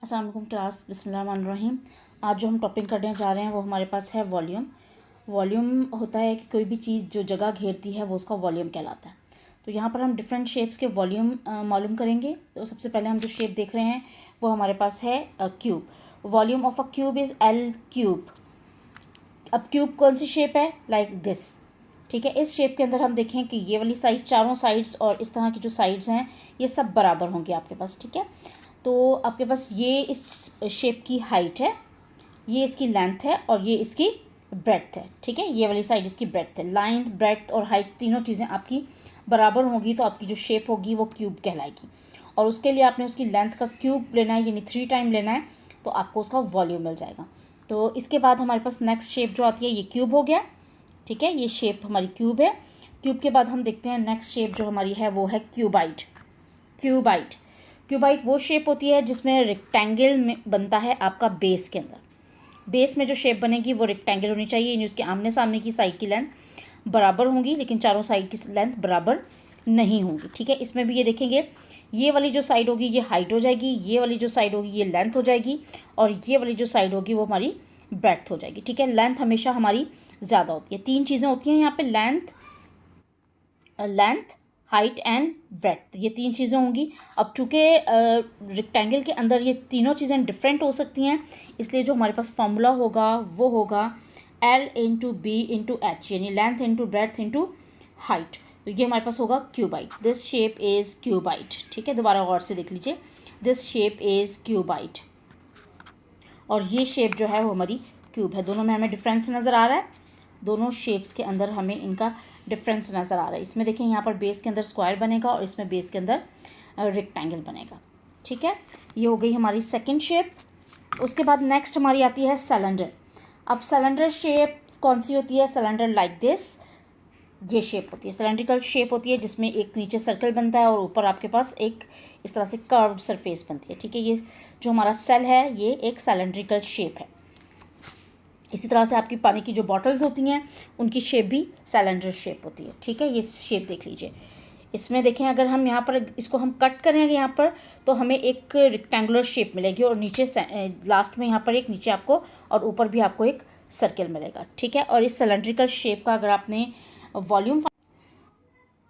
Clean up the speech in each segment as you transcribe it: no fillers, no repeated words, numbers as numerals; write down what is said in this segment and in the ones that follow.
अस्सलाम वालेकुम क्लास, बिस्मिल्लाहिर्रहमानिर्रहीम। आज जो हम टॉपिक करने जा रहे हैं वो हमारे पास है वॉल्यूम। वॉल्यूम होता है कि कोई भी चीज़ जो जगह घेरती है वो उसका वॉल्यूम कहलाता है। तो यहाँ पर हम डिफरेंट शेप्स के वॉल्यूम मालूम करेंगे। तो सबसे पहले हम जो शेप देख रहे हैं वो हमारे पास है cube. Volume of a cube is L cube. अब क्यूब कौन सी शेप है? Like this. ठीक है, इस शेप के अंदर हम देखें कि ये वाली साइड, चारों साइड्स और इस तरह की जो साइड्स हैं ये सब बराबर होंगे आपके पास। ठीक है, तो आपके पास ये इस शेप की हाइट है, ये इसकी लेंथ है और ये इसकी ब्रेड्थ है। ठीक है, ये वाली साइड इसकी ब्रेड्थ है। लेंथ, ब्रेड्थ और हाइट तीनों चीज़ें आपकी बराबर होंगी तो आपकी जो शेप होगी वो क्यूब कहलाएगी। और उसके लिए आपने उसकी लेंथ का क्यूब लेना है, यानी 3 टाइम लेना है, तो आपको उसका वॉल्यूम मिल जाएगा। तो इसके बाद हमारे पास नेक्स्ट शेप जो आती है ये क्यूब हो गया। ठीक है, ये शेप हमारी क्यूब है। क्यूब के बाद हम देखते हैं नेक्स्ट शेप जो हमारी है वो है क्यूबाइट। क्यूबाइट क्यूबाइट वो शेप होती है जिसमें रेक्टेंगल में बनता है आपका बेस के अंदर। बेस में जो शेप बनेगी वो रेक्टेंगल होनी चाहिए, यानी उसके आमने सामने की साइड की लेंथ बराबर होंगी, लेकिन चारों साइड की लेंथ बराबर नहीं होंगी। ठीक है, इसमें भी ये देखेंगे, ये वाली जो साइड होगी ये हाइट हो जाएगी, ये वाली जो साइड होगी ये लेंथ हो जाएगी, और ये वाली जो साइड होगी वो हमारी ब्रेड्थ हो जाएगी। ठीक है, लेंथ हमेशा हमारी ज़्यादा होती है। 3 चीज़ें होती हैं यहाँ पे, लेंथ, हाइट एंड ब्रेड्थ, ये 3 चीज़ें होंगी। अब चूँकि रेक्टेंगल के अंदर ये तीनों चीज़ें डिफरेंट हो सकती हैं, इसलिए जो हमारे पास फॉर्मूला होगा वो होगा L into B into H, यानी length into breadth into height. तो ये हमारे पास होगा cuboid. This shape is cuboid. ठीक है, दोबारा गौर से देख लीजिए, दिस शेप इज़ क्यूबाइट। और ये शेप जो है वो हमारी क्यूब है। दोनों में हमें डिफरेंस नज़र आ रहा है, दोनों शेप्स के अंदर हमें इनका डिफरेंस नज़र आ रहा है। इसमें देखें, यहाँ पर बेस के अंदर स्क्वायर बनेगा और इसमें बेस के अंदर रेक्टेंगल बनेगा। ठीक है, ये हो गई हमारी सेकंड शेप। उसके बाद नेक्स्ट हमारी आती है सिलेंडर। अब सिलेंडर शेप कौन सी होती है? सिलेंडर लाइक दिस, ये शेप होती है, सिलेंड्रिकल शेप होती है जिसमें एक नीचे सर्कल बनता है और ऊपर आपके पास एक इस तरह से कर्व्ड सरफेस बनती है। ठीक है, ये जो हमारा सेल है ये एक सिलेंड्रिकल शेप है। इसी तरह से आपकी पानी की जो बॉटल्स होती हैं उनकी शेप भी सिलेंडर शेप होती है। ठीक है, ये शेप देख लीजिए। इसमें देखें, अगर हम यहाँ पर इसको हम कट करेंगे यहाँ पर तो हमें एक रेक्टेंगुलर शेप मिलेगी और नीचे लास्ट में यहाँ पर एक नीचे आपको और ऊपर भी आपको एक सर्कल मिलेगा। ठीक है, और इस सिलेंड्रिकल शेप का अगर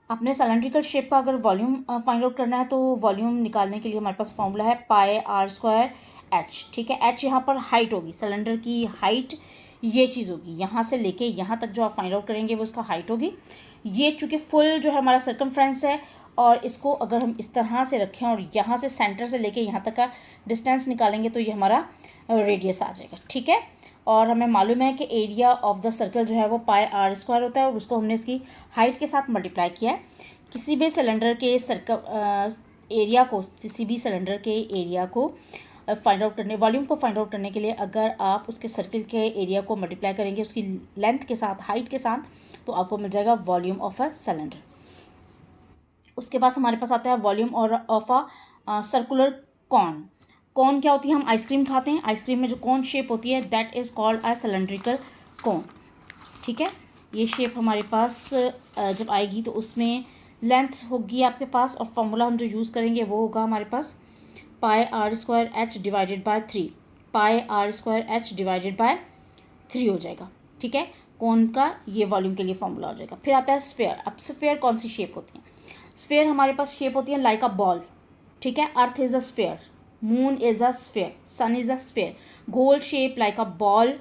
आपने सिलेंड्रिकल शेप का अगर वॉल्यूम फाइंड आउट करना है तो वॉल्यूम निकालने के लिए हमारे पास फॉर्मूला है पाई आर स्क्वायर एच। ठीक है, एच यहाँ पर हाइट होगी, सिलेंडर की हाइट ये चीज़ होगी, यहाँ से लेके यहाँ तक जो आप फाइंड आउट करेंगे वो उसका हाइट होगी। ये चूँकि फुल जो है हमारा सर्कमफ्रेंस है, और इसको अगर हम इस तरह से रखें और यहाँ से सेंटर से लेके यहाँ तक का डिस्टेंस निकालेंगे तो ये हमारा रेडियस आ जाएगा। ठीक है, और हमें मालूम है कि एरिया ऑफ द सर्कल जो है वो पाई आर स्क्वायर होता है और उसको हमने इसकी हाइट के साथ मल्टीप्लाई किया है। किसी भी सिलेंडर के एरिया को, किसी भी सिलेंडर के एरिया को फाइंड आउट करने, वॉल्यूम को फाइंड आउट करने के लिए अगर आप उसके सर्कल के एरिया को मल्टीप्लाई करेंगे उसकी लेंथ के साथ, हाइट के साथ, तो आपको मिल जाएगा वॉल्यूम ऑफ अ सिलेंडर। उसके बाद हमारे पास आता है वॉल्यूम और of a circular cone. Cone क्या होती है? हम आइसक्रीम खाते हैं, आइसक्रीम में जो कॉन शेप होती है that is called a cylindrical cone. ठीक है, ये शेप हमारे पास जब आएगी तो उसमें लेंथ होगी आपके पास, और फॉर्मूला हम जो यूज़ करेंगे वो होगा हमारे पास pi R square H divided by 3। Pi R square H divided by 3 हो जाएगा। ठीक है, कौन का ये वॉल्यूम के लिए फॉर्मूला हो जाएगा। फिर आता है स्फेयर। अब स्फेयर कौन सी शेप होती है? स्फेयर हमारे पास शेप होती है लाइक अ बॉल। ठीक है, earth is a sphere, moon is a sphere, sun is a sphere, गोल shape like a ball,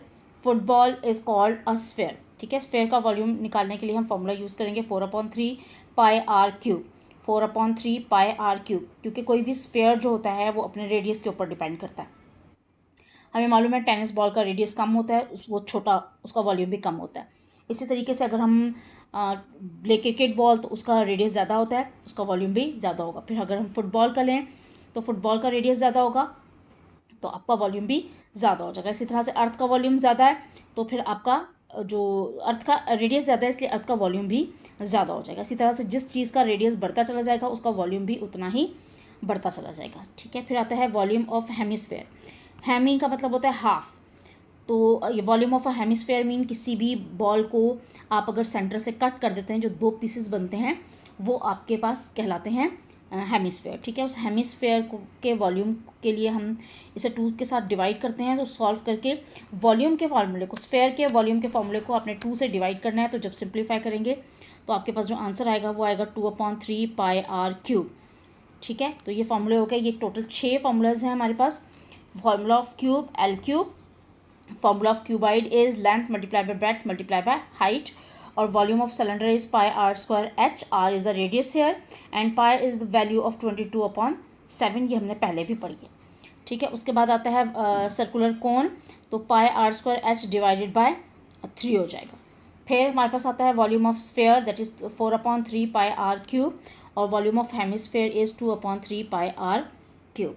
football is called a sphere. ठीक है, स्फेयर का वॉल्यूम निकालने के लिए हम फॉर्मूला यूज़ करेंगे 4/3 pi R cube. 4/3 pi R cube, क्योंकि कोई भी स्फेयर जो होता है वो अपने रेडियस के ऊपर डिपेंड करता है। हमें मालूम है टेनिस बॉल का रेडियस कम होता है, वो छोटा, उसका वॉल्यूम भी कम होता है। इसी तरीके से अगर हम ले क्रिकेट बॉल तो उसका रेडियस ज़्यादा होता है, उसका वॉल्यूम भी ज़्यादा होगा। फिर अगर हम फुटबॉल का लें तो फुटबॉल का रेडियस ज़्यादा होगा तो आपका वॉल्यूम भी ज़्यादा हो जाएगा। इसी तरह से अर्थ का वॉल्यूम ज़्यादा है तो फिर आपका जो अर्थ का रेडियस ज़्यादा है इसलिए अर्थ का वॉल्यूम भी ज़्यादा हो जाएगा। इसी तरह से जिस चीज़ का रेडियस बढ़ता चला जाएगा उसका वॉल्यूम भी उतना ही बढ़ता चला जाएगा। ठीक है, फिर आता है वॉल्यूम ऑफ हेमिस्फेयर। हेमी का मतलब होता है हाफ। तो ये volume of a hemisphere mean किसी भी बॉल को आप अगर सेंटर से कट कर देते हैं, जो 2 पीसेस बनते हैं वो आपके पास कहलाते हैं हेमिस्फेयर, ठीक है। उस हेमिस्फेयर के वॉल्यूम के लिए हम इसे 2 के साथ डिवाइड करते हैं। तो सॉल्व करके वॉल्यूम के फार्मूले को, स्फेयर के वॉल्यूम के फार्मूले को आपने 2 से डिवाइड करना है। तो जब सिंप्लीफाई करेंगे तो आपके पास जो आंसर आएगा वो आएगा 2/3 पाई आर क्यूब, ठीक है। तो ये फार्मूले हो गए, ये टोटल 6 फार्मूलाज हैं हमारे पास। Formula of cube L cube, formula of cuboid is length multiply by breadth multiply by height, और volume of cylinder is pi R square H, R is the radius here and pi is the value of 22/7, ये हमने पहले भी पढ़ी है, ठीक है। उसके बाद आता है सर्कुलर कोन, तो pi R square H divided by 3 हो जाएगा। फिर हमारे पास आता है volume of sphere that is 4/3 pi R cube, और volume of hemisphere is 2/3 pi R cube.